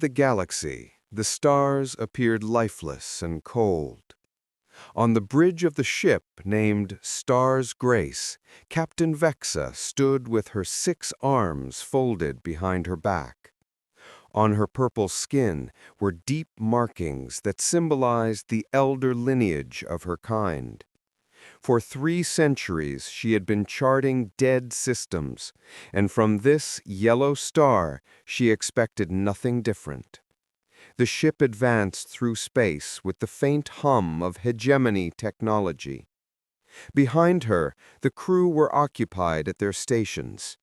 The galaxy, the stars appeared lifeless and cold. On the bridge of the ship named Star's Grace, Captain Vexa stood with her 6 arms folded behind her back. On her purple skin were deep markings that symbolized the elder lineage of her kind. For 3 centuries she had been charting dead systems, and from this yellow star she expected nothing different. The ship advanced through space with the faint hum of hegemony technology. Behind her, the crew were occupied at their stations.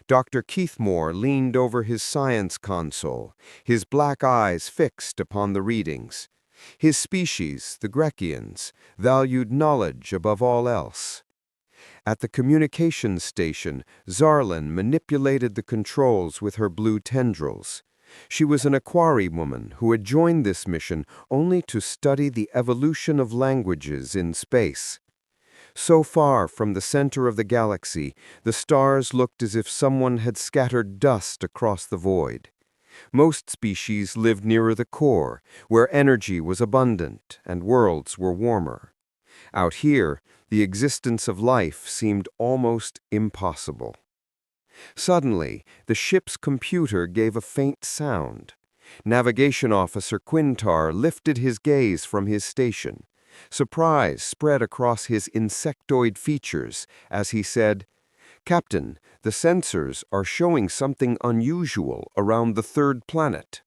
Dr. Keithmore leaned over his science console, his black eyes fixed upon the readings. His species, the Grecians, valued knowledge above all else. At the communications station, Zarlin manipulated the controls with her blue tendrils. She was an Aquari woman who had joined this mission only to study the evolution of languages in space. So far from the center of the galaxy, the stars looked as if someone had scattered dust across the void. Most species lived nearer the core, where energy was abundant and worlds were warmer. Out here, the existence of life seemed almost impossible. Suddenly, the ship's computer gave a faint sound. Navigation Officer Quintar lifted his gaze from his station. Surprise spread across his insectoid features as he said, "Captain, the sensors are showing something unusual around the 3rd planet."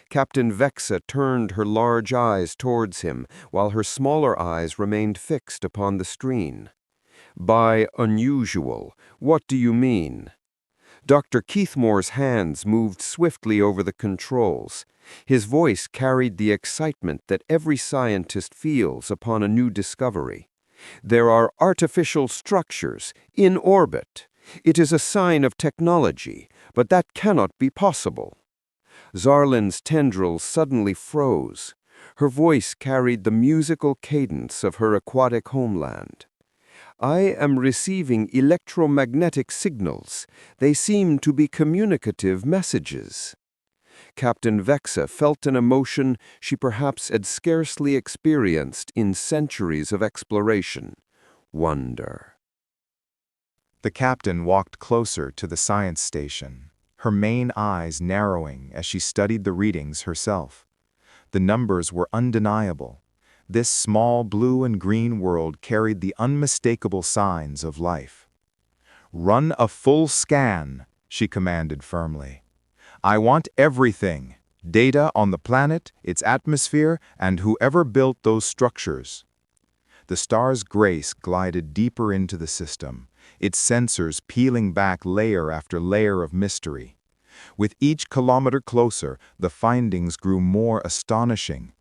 Captain Vexa turned her large eyes towards him, while her smaller eyes remained fixed upon the screen. "By unusual, what do you mean?" Dr. Keithmore's hands moved swiftly over the controls. His voice carried the excitement that every scientist feels upon a new discovery. "There are artificial structures in orbit. It is a sign of technology, but that cannot be possible." Zarlin's tendrils suddenly froze. Her voice carried the musical cadence of her aquatic homeland. "I am receiving electromagnetic signals. They seem to be communicative messages." Captain Vexa felt an emotion she perhaps had scarcely experienced in centuries of exploration: wonder. The captain walked closer to the science station, her main eyes narrowing as she studied the readings herself. The numbers were undeniable. This small blue and green world carried the unmistakable signs of life. "Run a full scan," she commanded firmly. "I want everything: data on the planet, its atmosphere, and whoever built those structures." The Star's Grace glided deeper into the system, its sensors peeling back layer after layer of mystery. With each kilometer closer, the findings grew more astonishing.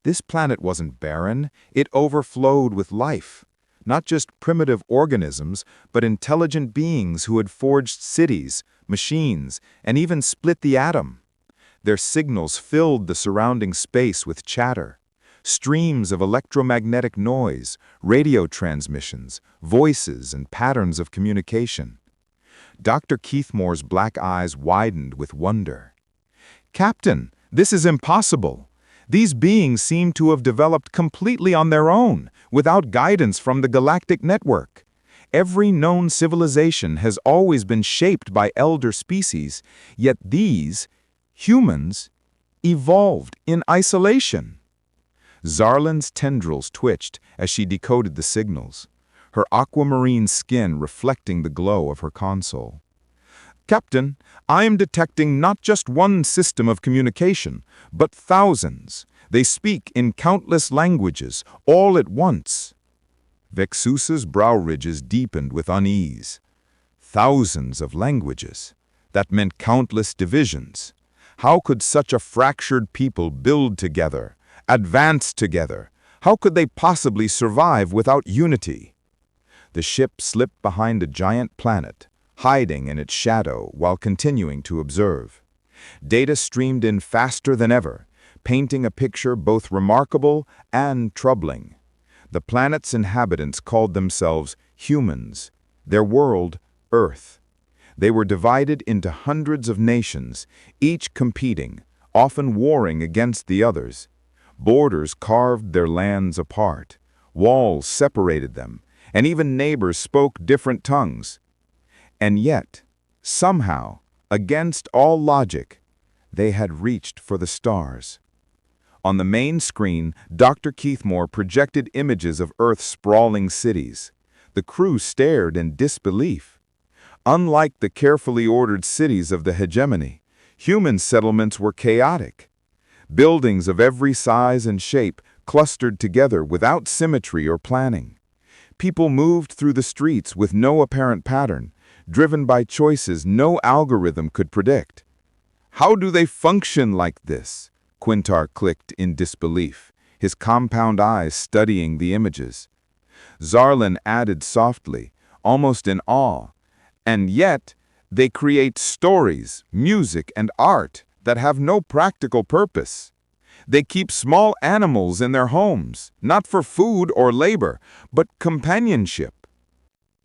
This planet wasn't barren, it overflowed with life. Not just primitive organisms, but intelligent beings who had forged cities, machines, and even split the atom. Their signals filled the surrounding space with chatter. Streams of electromagnetic noise, radio transmissions, voices, and patterns of communication. Dr. Keithmore's black eyes widened with wonder. "Captain, this is impossible. These beings seem to have developed completely on their own, without guidance from the galactic network. Every known civilization has always been shaped by elder species, yet these, humans, evolved in isolation." Zarlin's tendrils twitched as she decoded the signals, her aquamarine skin reflecting the glow of her console. "Captain, I am detecting not just one system of communication, but thousands. They speak in countless languages, all at once." Vexusa's brow ridges deepened with unease. Thousands of languages. That meant countless divisions. How could such a fractured people build together, advance together? How could they possibly survive without unity? The ship slipped behind a giant planet, hiding in its shadow while continuing to observe. Data streamed in faster than ever, painting a picture both remarkable and troubling. The planet's inhabitants called themselves humans, their world Earth. They were divided into hundreds of nations, each competing, often warring against the others. Borders carved their lands apart. Walls separated them, and even neighbors spoke different tongues. And yet, somehow, against all logic, they had reached for the stars. On the main screen, Dr. Keithmore projected images of Earth's sprawling cities. The crew stared in disbelief. Unlike the carefully ordered cities of the hegemony, human settlements were chaotic. Buildings of every size and shape clustered together without symmetry or planning. People moved through the streets with no apparent pattern, driven by choices no algorithm could predict. How do they function like this? Quintar clicked in disbelief, his compound eyes studying the images. Zarlin added softly, almost in awe, and yet they create stories, music, and art that have no practical purpose. They keep small animals in their homes, not for food or labor, but companionship.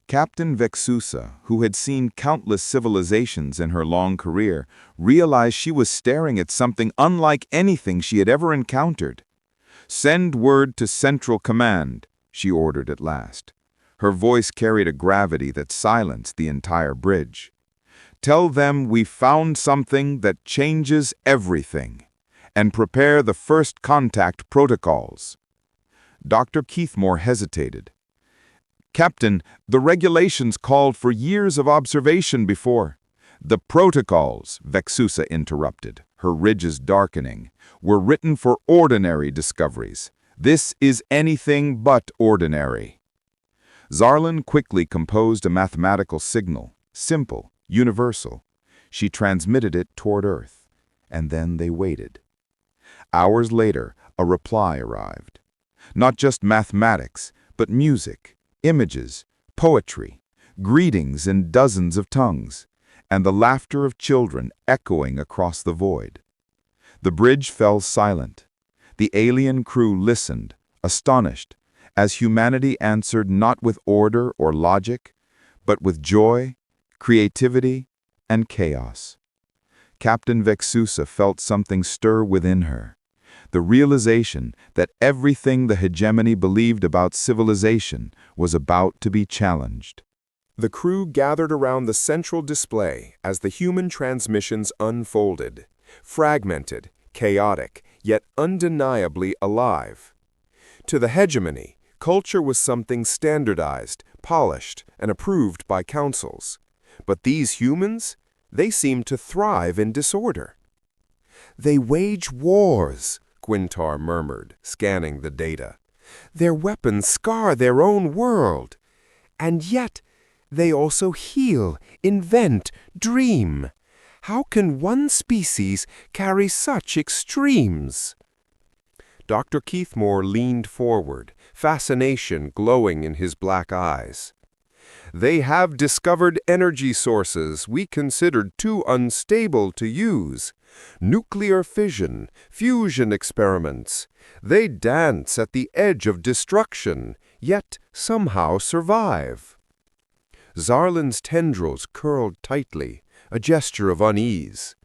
Captain Vexusa, who had seen countless civilizations in her long career, realized she was staring at something unlike anything she had ever encountered. "Send word to Central Command," she ordered at last. Her voice carried a gravity that silenced the entire bridge. "Tell them we found something that changes everything, and prepare the first contact protocols." Dr. Keithmore hesitated. "Captain, the regulations called for years of observation before." "The protocols," Vexusa interrupted, her ridges darkening, "were written for ordinary discoveries. This is anything but ordinary." Zarlin quickly composed a mathematical signal, simple, universal. She transmitted it toward Earth, and then they waited. Hours later, a reply arrived. Not just mathematics, but music, images, poetry, greetings in dozens of tongues, and the laughter of children echoing across the void. The bridge fell silent. The alien crew listened, astonished, as humanity answered not with order or logic, but with joy, creativity, and chaos. Captain Vexusa felt something stir within her. The realization that everything the hegemony believed about civilization was about to be challenged. The crew gathered around the central display as the human transmissions unfolded, fragmented, chaotic, yet undeniably alive. To the hegemony, culture was something standardized, polished, and approved by councils. But these humans, they seemed to thrive in disorder. "They wage wars," Quintar murmured, scanning the data. "Their weapons scar their own world. And yet, they also heal, invent, dream. How can one species carry such extremes?" Dr. Keithmore leaned forward, fascination glowing in his black eyes. "They have discovered energy sources we considered too unstable to use. Nuclear fission, fusion experiments. They dance at the edge of destruction, yet somehow survive." Zarlin's tendrils curled tightly, a gesture of unease.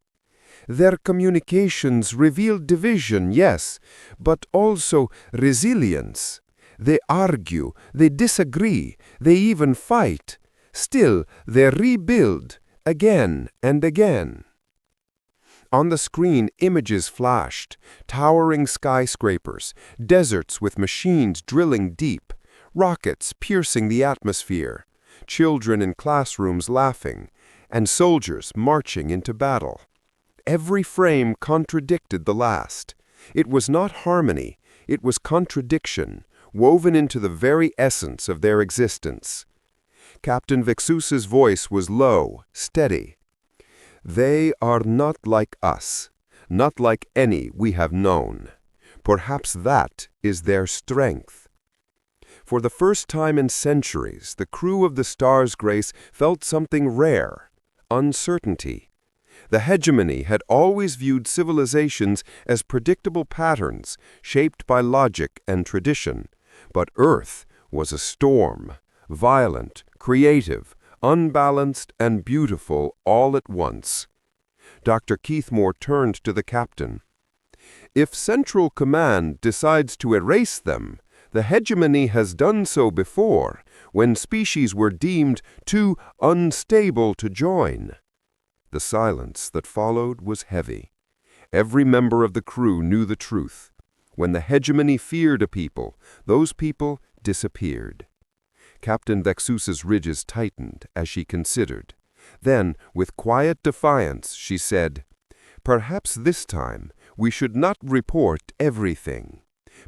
"Their communications reveal division, yes, but also resilience. They argue, they disagree, they even fight. Still, they rebuild, again and again." On the screen, images flashed, towering skyscrapers, deserts with machines drilling deep, rockets piercing the atmosphere, children in classrooms laughing, and soldiers marching into battle. Every frame contradicted the last. It was not harmony, it was contradiction, woven into the very essence of their existence. Captain Vexusa's voice was low, steady. "They are not like us, not like any we have known. Perhaps that is their strength." For the first time in centuries, the crew of the Star's Grace felt something rare: uncertainty. The hegemony had always viewed civilizations as predictable patterns shaped by logic and tradition, but Earth was a storm, violent, creative, unbalanced, and beautiful all at once. Dr. Keithmore turned to the captain. If Central Command decides to erase them, the hegemony has done so before, when species were deemed too unstable to join. The silence that followed was heavy. Every member of the crew knew the truth. When the hegemony feared a people, those people disappeared. Captain Vexusa's ridges tightened as she considered. Then, with quiet defiance, she said, "Perhaps this time we should not report everything.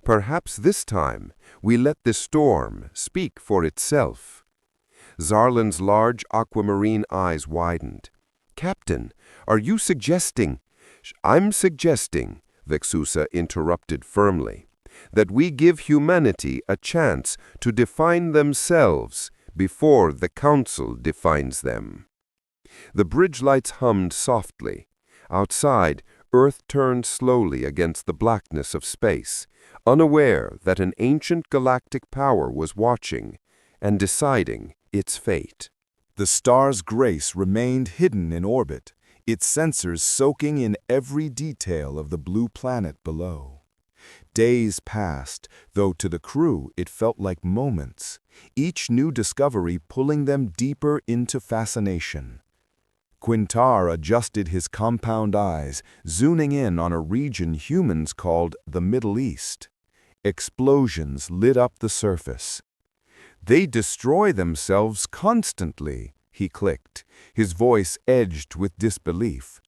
Perhaps this time we let the storm speak for itself." Zarlin's large aquamarine eyes widened. "Captain, are you suggesting—" "I'm suggesting," Vexusa interrupted firmly, "that we give humanity a chance to define themselves before the Council defines them." The bridge lights hummed softly. Outside, Earth turned slowly against the blackness of space, unaware that an ancient galactic power was watching and deciding its fate. The star's grace remained hidden in orbit, its sensors soaking in every detail of the blue planet below. Days passed, though to the crew it felt like moments, each new discovery pulling them deeper into fascination. Quintar adjusted his compound eyes, zooming in on a region humans called the Middle East. Explosions lit up the surface. "They destroy themselves constantly," he clicked, his voice edged with disbelief.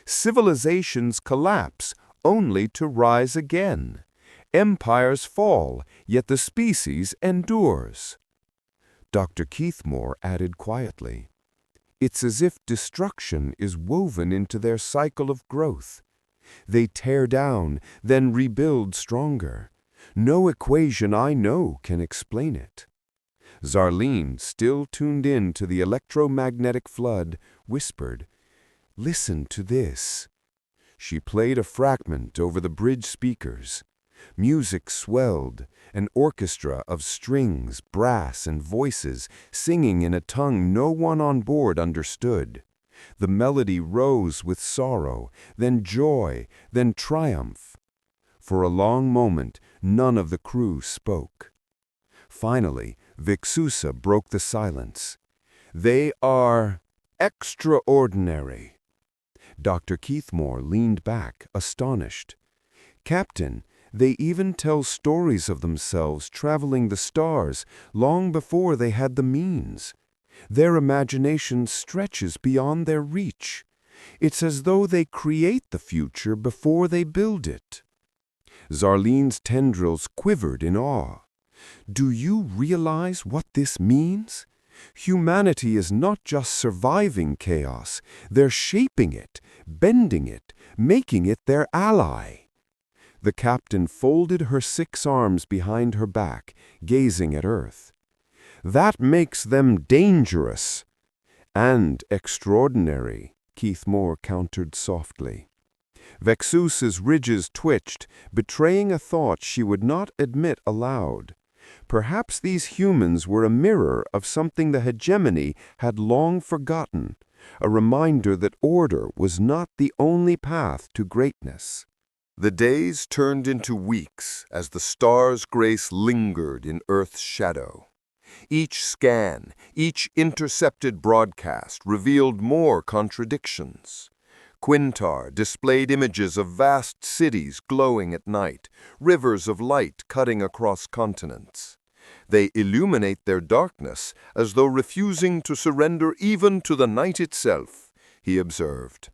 "Civilizations collapse only to rise again. Empires fall, yet the species endures." Dr. Keithmore added quietly, "It's as if destruction is woven into their cycle of growth. They tear down, then rebuild stronger. No equation I know can explain it." Zarleen, still tuned in to the electromagnetic flood, whispered, "Listen to this." She played a fragment over the bridge speakers. Music swelled, an orchestra of strings, brass, and voices singing in a tongue no one on board understood. The melody rose with sorrow, then joy, then triumph. For a long moment, none of the crew spoke. Finally, Vexusa broke the silence. "They are extraordinary." Dr. Keithmore leaned back, astonished. "Captain, they even tell stories of themselves traveling the stars long before they had the means. Their imagination stretches beyond their reach. It's as though they create the future before they build it." Zarleen's tendrils quivered in awe. "Do you realize what this means? Humanity is not just surviving chaos, they're shaping it, bending it, making it their ally." The captain folded her 6 arms behind her back, gazing at Earth. "That makes them dangerous." "And extraordinary," Keithmore countered softly. Vexusa's ridges twitched, betraying a thought she would not admit aloud. Perhaps these humans were a mirror of something the hegemony had long forgotten, a reminder that order was not the only path to greatness. The days turned into weeks as the star's grace lingered in Earth's shadow. Each scan, each intercepted broadcast revealed more contradictions. Quintar displayed images of vast cities glowing at night, rivers of light cutting across continents. They illuminate their darkness as though refusing to surrender even to the night itself, he observed.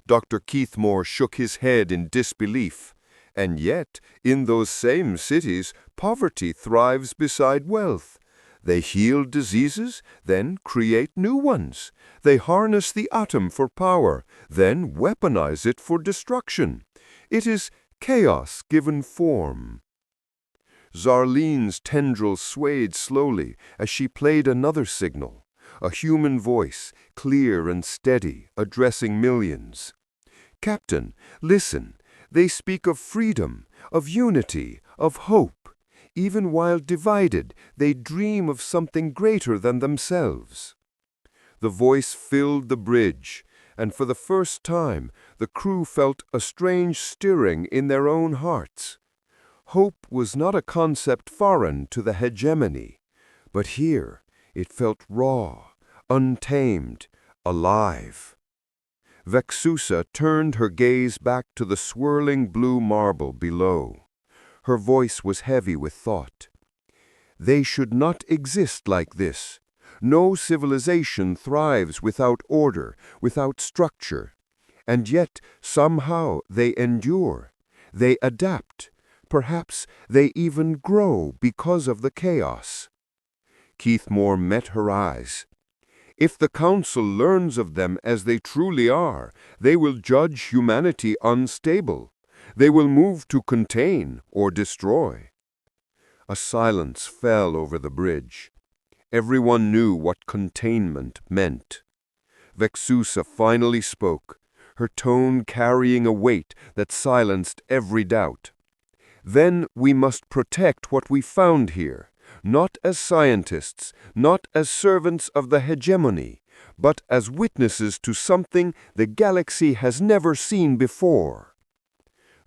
Dr. Keithmore shook his head in disbelief. And yet, in those same cities, poverty thrives beside wealth. They heal diseases, then create new ones. They harness the atom for power, then weaponize it for destruction. It is chaos given form. Zarleen's tendrils swayed slowly as she played another signal, a human voice, clear and steady, addressing millions. "Captain, listen. They speak of freedom, of unity, of hope. Even while divided, they dream of something greater than themselves." The voice filled the bridge, and for the first time the crew felt a strange stirring in their own hearts. Hope was not a concept foreign to the hegemony, but here it felt raw, untamed, alive. Vexusa turned her gaze back to the swirling blue marble below. Her voice was heavy with thought. They should not exist like this. No civilization thrives without order, without structure. And yet, somehow, they endure. They adapt. Perhaps they even grow because of the chaos. Keithmore met her eyes. If the Council learns of them as they truly are, they will judge humanity unstable. They will move to contain or destroy. A silence fell over the bridge. Everyone knew what containment meant. Vexusa finally spoke, her tone carrying a weight that silenced every doubt. Then we must protect what we found here, not as scientists, not as servants of the hegemony, but as witnesses to something the galaxy has never seen before.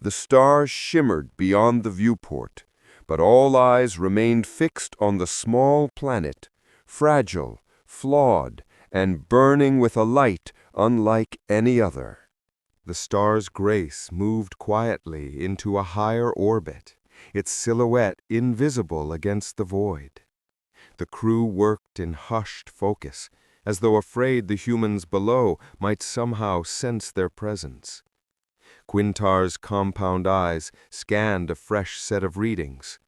The stars shimmered beyond the viewport, but all eyes remained fixed on the small planet, fragile, flawed, and burning with a light unlike any other. The star's grace moved quietly into a higher orbit, its silhouette invisible against the void. The crew worked in hushed focus, as though afraid the humans below might somehow sense their presence. Quintar's compound eyes scanned a fresh set of readings.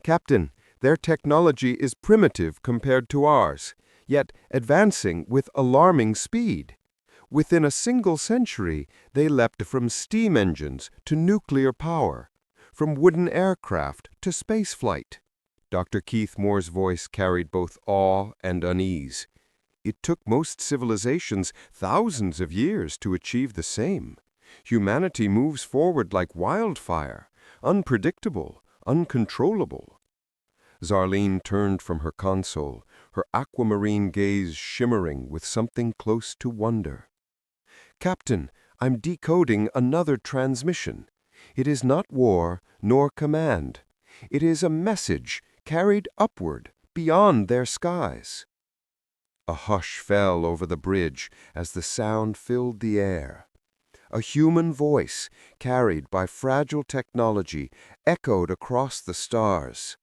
"Captain, their technology is primitive compared to ours, yet advancing with alarming speed. Within a single century, they leapt from steam engines to nuclear power, from wooden aircraft to spaceflight." Dr. Keithmore's voice carried both awe and unease. It took most civilizations thousands of years to achieve the same. Humanity moves forward like wildfire, unpredictable, uncontrollable. Zarlene turned from her console, her aquamarine gaze shimmering with something close to wonder. "Captain, I'm decoding another transmission. It is not war nor command. It is a message carried upward, beyond their skies." A hush fell over the bridge as the sound filled the air. A human voice, carried by fragile technology, echoed across the stars.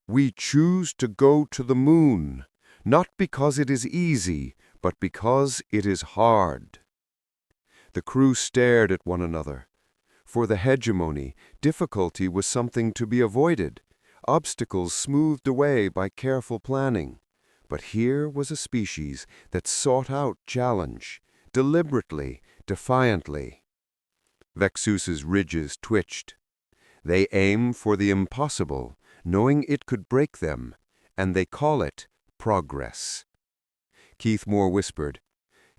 "We choose to go to the moon, not because it is easy, but because it is hard." The crew stared at one another. For the hegemony, difficulty was something to be avoided, obstacles smoothed away by careful planning. But here was a species that sought out challenge, deliberately, defiantly. Vexusa's ridges twitched. They aim for the impossible, knowing it could break them, and they call it progress. Keithmore whispered,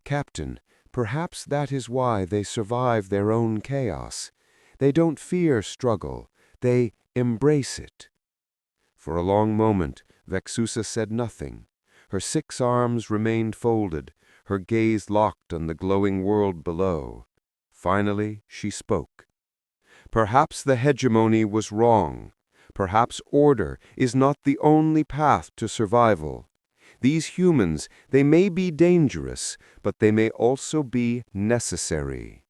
"Captain, perhaps that is why they survive their own chaos. They don't fear struggle, they embrace it." For a long moment, Vexusa said nothing. Her 6 arms remained folded, her gaze locked on the glowing world below. Finally, she spoke. "Perhaps the hegemony was wrong. Perhaps order is not the only path to survival. These humans, they may be dangerous, but they may also be necessary."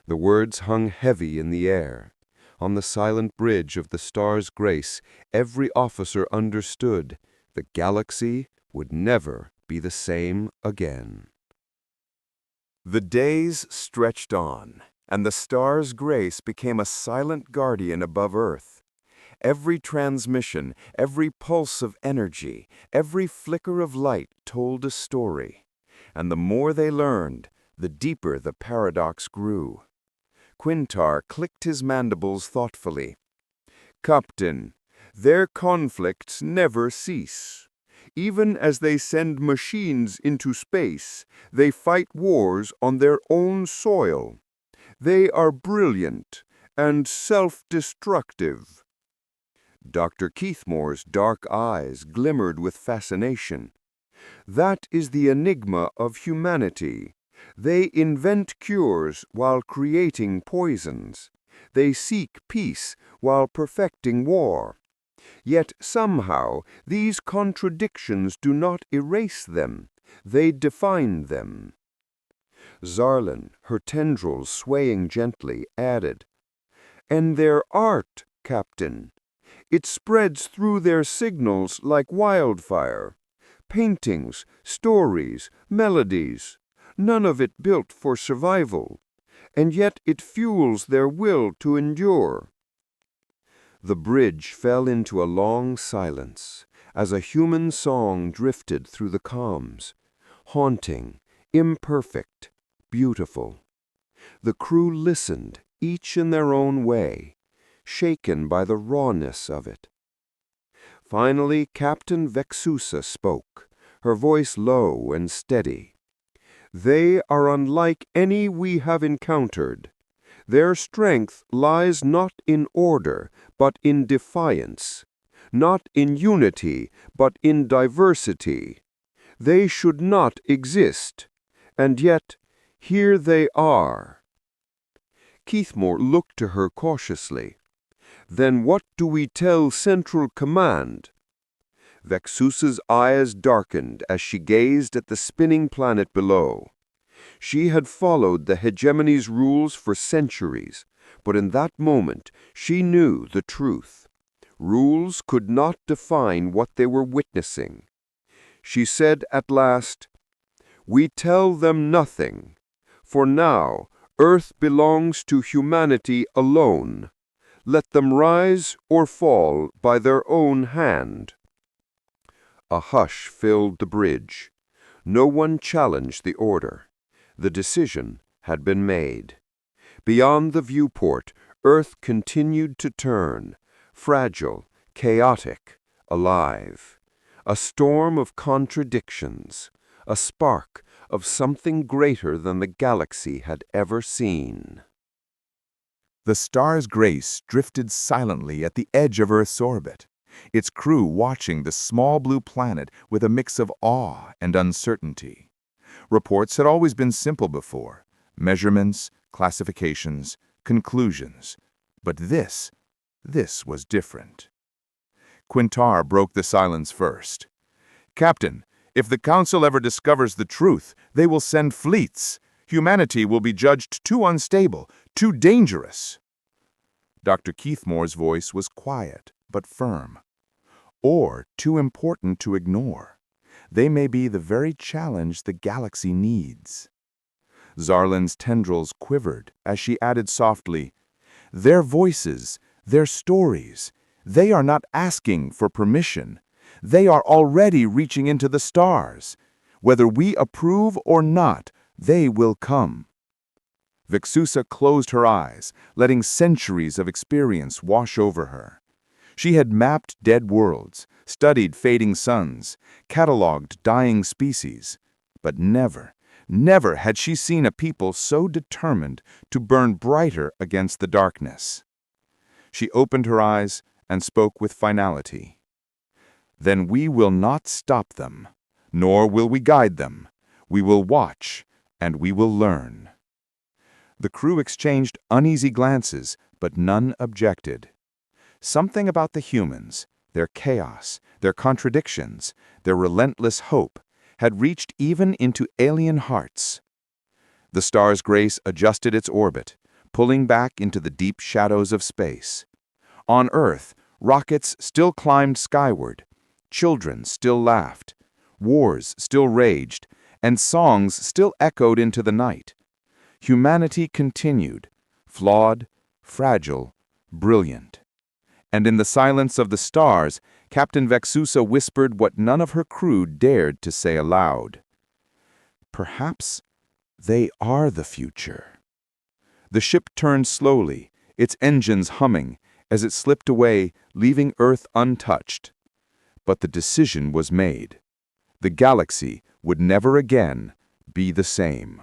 The words hung heavy in the air. On the silent bridge of the star's grace, every officer understood the galaxy would never be the same again. The days stretched on, and the star's grace became a silent guardian above Earth. Every transmission, every pulse of energy, every flicker of light told a story. And the more they learned, the deeper the paradox grew. Quintar clicked his mandibles thoughtfully. "Captain, their conflicts never cease. Even as they send machines into space, they fight wars on their own soil. They are brilliant and self-destructive." Dr. Keithmore's dark eyes glimmered with fascination. "That is the enigma of humanity. They invent cures while creating poisons. They seek peace while perfecting war. Yet somehow these contradictions do not erase them. They define them. Zarlin, her tendrils swaying gently, added, "And their art, Captain. It spreads through their signals like wildfire. Paintings, stories, melodies, none of it built for survival, and yet it fuels their will to endure." The bridge fell into a long silence as a human song drifted through the calms, haunting, imperfect, beautiful. The crew listened, each in their own way, shaken by the rawness of it. Finally, Captain Vexusa spoke, her voice low and steady. "They are unlike any we have encountered. Their strength lies not in order, but in defiance, not in unity, but in diversity. They should not exist, and yet here they are." Keithmore looked to her cautiously. "Then what do we tell Central Command?" Vexusa's eyes darkened as she gazed at the spinning planet below. She had followed the hegemony's rules for centuries, but in that moment she knew the truth. Rules could not define what they were witnessing. She said at last, "We tell them nothing. For now, Earth belongs to humanity alone. Let them rise or fall by their own hand." A hush filled the bridge. No one challenged the order. The decision had been made. Beyond the viewport, Earth continued to turn, fragile, chaotic, alive. A storm of contradictions, a spark of something greater than the galaxy had ever seen. The star's grace drifted silently at the edge of Earth's orbit, its crew watching the small blue planet with a mix of awe and uncertainty. Reports had always been simple before: measurements, classifications, conclusions. But this was different. Quintar broke the silence first. "Captain, if the Council ever discovers the truth, they will send fleets. Humanity will be judged too unstable, too dangerous." Dr. Keithmore's voice was quiet but firm. "Or too important to ignore. They may be the very challenge the galaxy needs." Zarlin's tendrils quivered as she added softly, "Their voices, their stories, they are not asking for permission. They are already reaching into the stars. Whether we approve or not, they will come." Vexusa closed her eyes, letting centuries of experience wash over her. She had mapped dead worlds, studied fading suns, catalogued dying species, but never had she seen a people so determined to burn brighter against the darkness. She opened her eyes and spoke with finality. "Then we will not stop them, nor will we guide them. We will watch, and we will learn." The crew exchanged uneasy glances, but none objected. Something about the humans, their chaos, their contradictions, their relentless hope, had reached even into alien hearts. The star's grace adjusted its orbit, pulling back into the deep shadows of space. On Earth, rockets still climbed skyward, children still laughed, wars still raged, and songs still echoed into the night. Humanity continued, flawed, fragile, brilliant. And in the silence of the stars, Captain Vexusa whispered what none of her crew dared to say aloud. "Perhaps they are the future." The ship turned slowly, its engines humming, as it slipped away, leaving Earth untouched. But the decision was made. The galaxy would never again be the same.